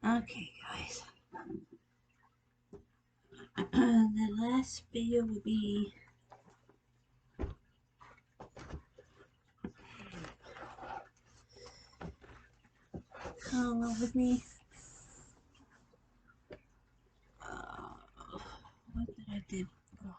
Okay, guys. The last video will be come along with me. What did I do? Oh.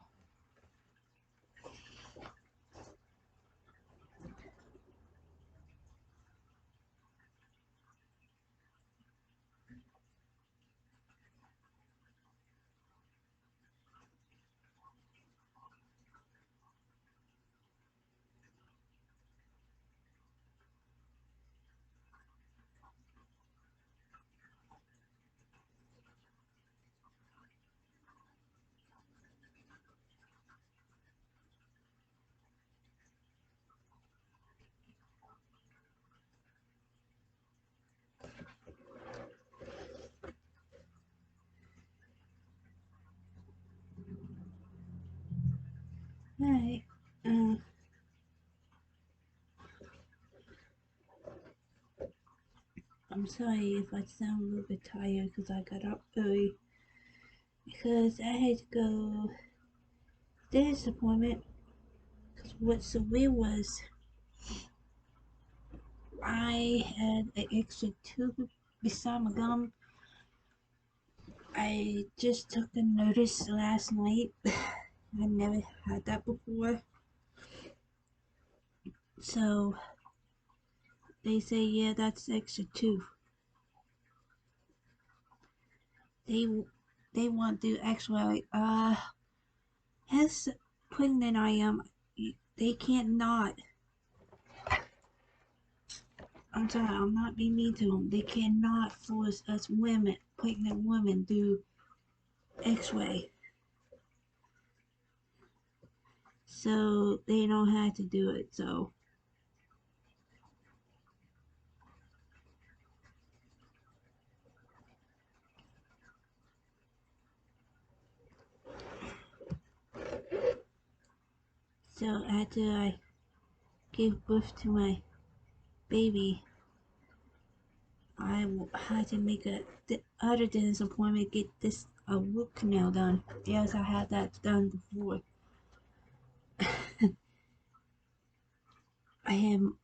Alright. Uh, I'm sorry if I sound a little bit tired because I got up early because I had to go dentist appointment. Because what's so weird was I had an extra tooth beside my gum. I just took the notice last night. I never had that before. So they say, yeah, that's extra tooth. They they want to do X-ray. As pregnant I am, they can't not. I'm sorry, I'm not being mean to them. They cannot force us women, pregnant women, do X-ray. So they don't have to do it. So after I gave birth to my baby, I had to make a other dentist appointment, get this a root canal done. Yes, I had that done before. I am.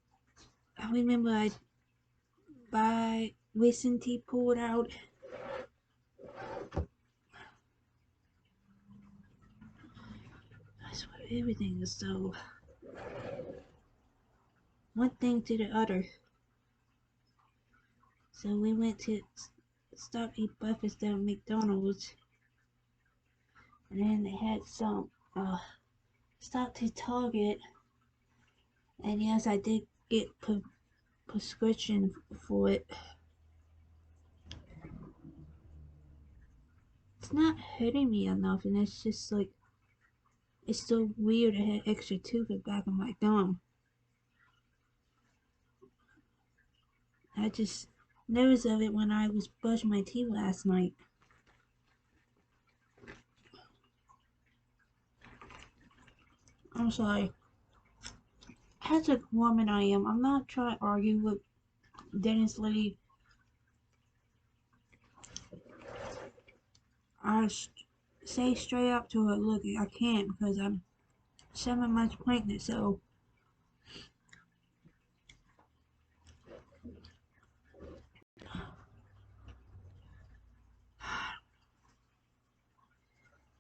I remember I by recently pulled out. I swear everything is so one thing to the other. So we went to stop eat breakfast at McDonald's, and then they had some stop to Target, and yes, I did get prescription for it. It's not hurting me enough, and it's just like it's so weird. I had extra tooth at the back of my gum. I just noticed of it when I was brushing my teeth last night. I'm sorry. As a woman I am, I'm not trying to argue with Dennis Lee. I say straight up to her, look, I can't because I'm 7 months pregnant, so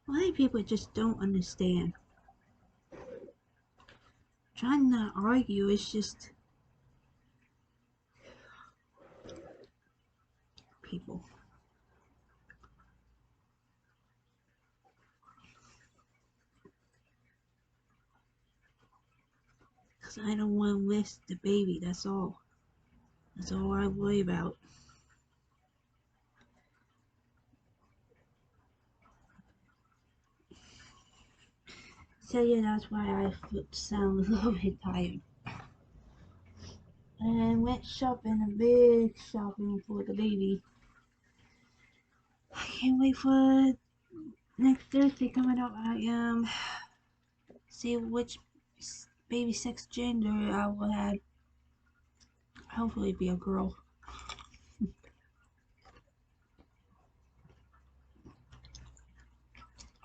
why people just don't understand. Trying not to argue, it's just people. Because I don't want to risk the baby, that's all. That's all I worry about. So yeah, that's why I sound a little bit tired. And went shopping, a big shopping for the baby. I can't wait for next Thursday coming up. I see which baby sex gender I will have. Hopefully be a girl.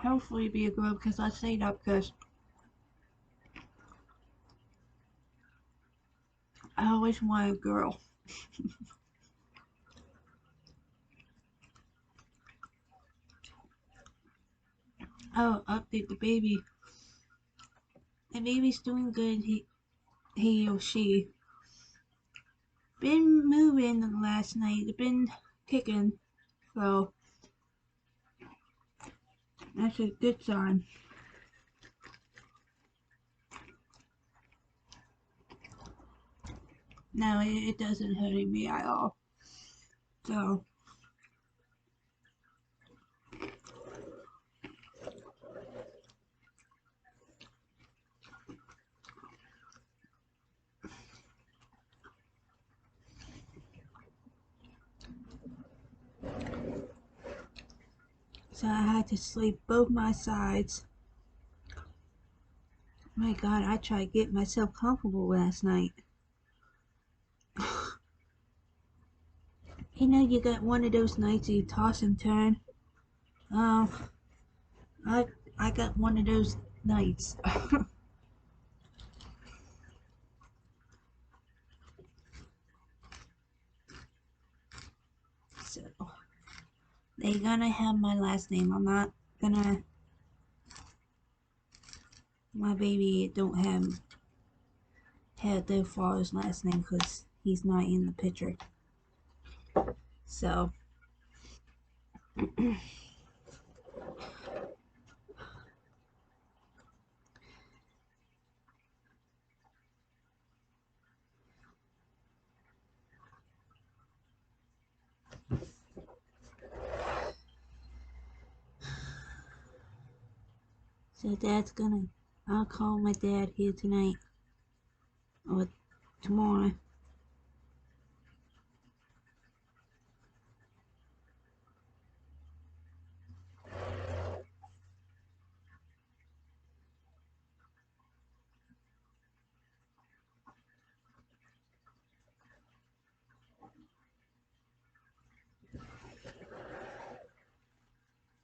hopefully be a girl because I say that because I always want a girl. Oh, update the baby. The baby's doing good. He or she been moving last night. Been kicking, so that's a good sign. No, it doesn't hurt me at all. So I had to sleep both my sides. My God, I tried to get myself comfortable last night. You know, you got one of those nights you toss and turn. Um, I I got one of those nights. So they're gonna have my last name. I'm not gonna. My baby don't have their father's last name because he's not in the picture. So Dad's gonna. I'll call my dad here tonight or tomorrow.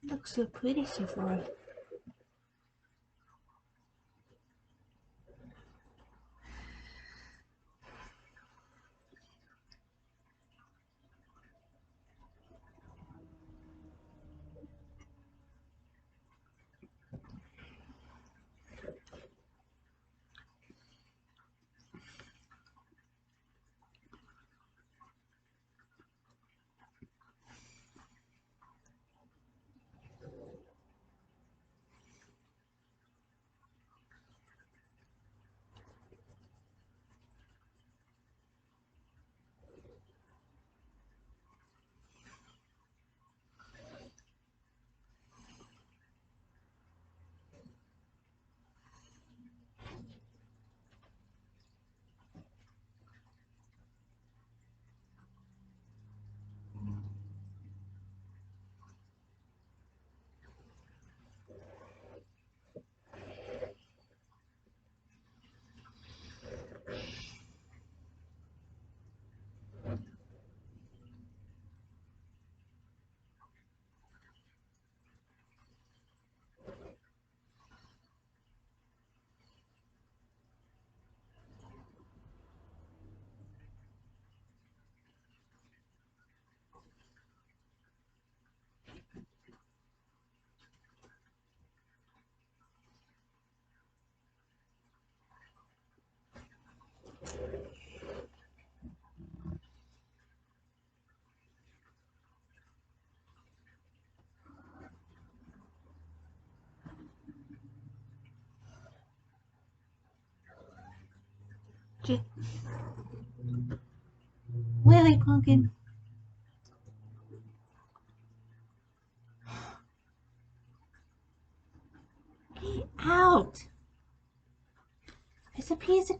Looks so pretty so far. Willie Pumpkin. Get out! It's a piece of.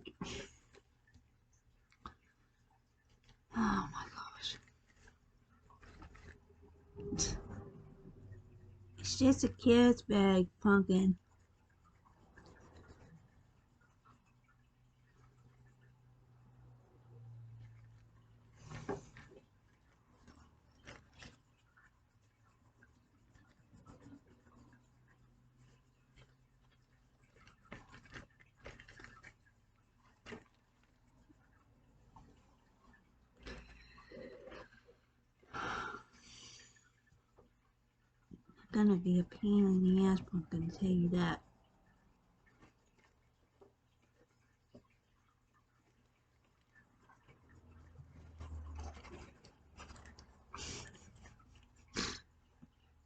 Oh my gosh. It's just a kid's bag, Pumpkin. gonna be a pain in the ass, I'm gonna tell you that.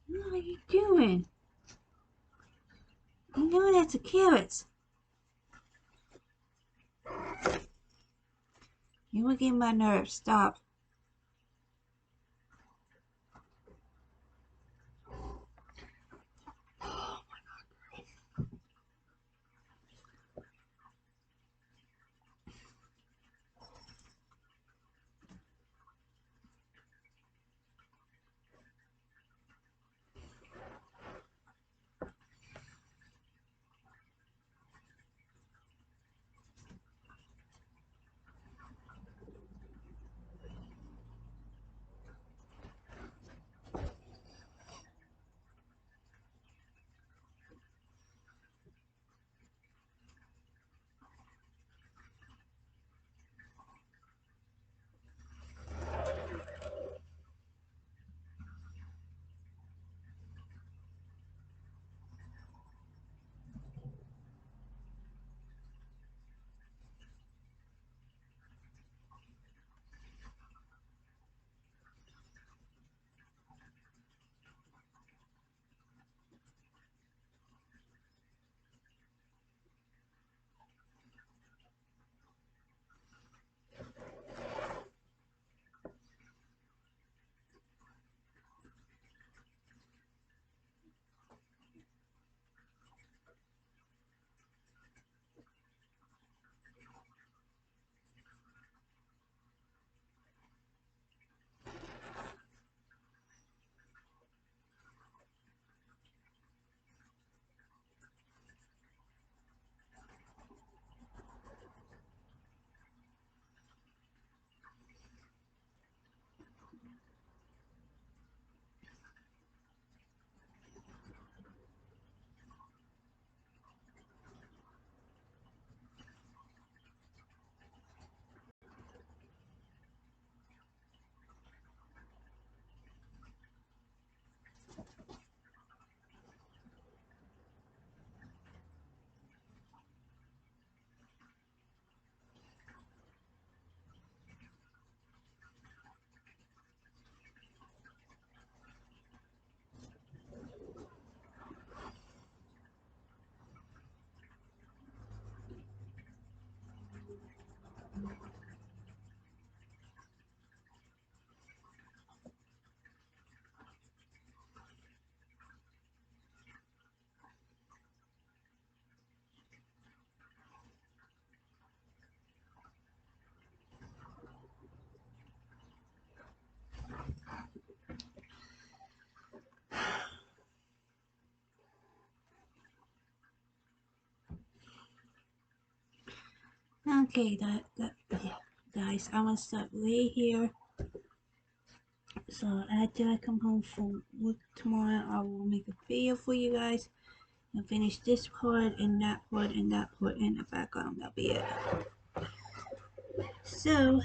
What are you doing? You know that's a carrot. You were getting my nerves. Stop. Okay, yeah, guys, I'm gonna stop right here. So after I come home from work tomorrow, I will make a video for you guys and finish this part and that part and that part in the background. That'll be it. So,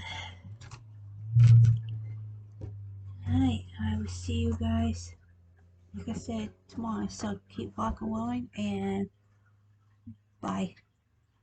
alright, I will see you guys, like I said, tomorrow. So keep walking, rolling, and bye.